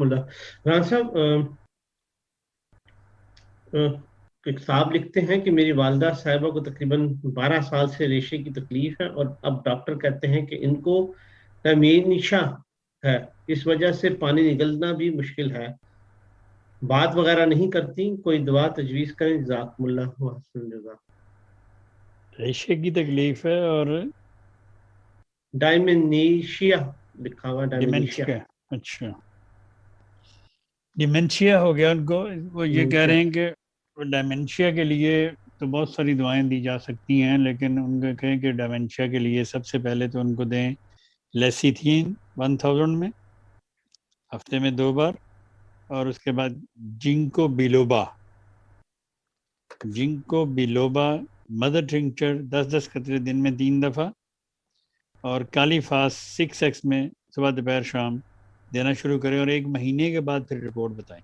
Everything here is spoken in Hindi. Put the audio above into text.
मुल्ला राना साहब, एक साहब लिखते हैं कि मेरी वालदा साहिबा को तकरीबन 12 साल से रेशे की तकलीफ है और अब डॉक्टर कहते हैं कि इनको तमीनिशा है। इस वजह से पानी निकलना भी मुश्किल है। बात वगैरह नहीं करती, कोई दवा तजवीज करें, जज़ाकुमुल्लाह व हसन जज़ा। रेशे की तकलीफ है और डायमेंशिया लिखा हुआ, डायमेंशिया। डिमेंशिया। अच्छा, डिमेंशिया हो गया उनको। वो ये कह डिमेंशिया। रहे हैं कि डिमेंशिया के लिए तो बहुत सारी दवाएं दी जा सकती हैं, लेकिन उनको कहें कि डिमेंशिया के लिए सबसे पहले तो उनको दें लेसीथीन 1000 में हफ्ते में 2 बार, और उसके बाद ginkgo biloba, ginkgo biloba mother tincture 10-10 कतरे दिन में 3 दफ़ा, और काली फास 6x में सुबह दोपहर शाम देना शुरू करें, और 1 महीने के बाद फिर रिपोर्ट बताएं।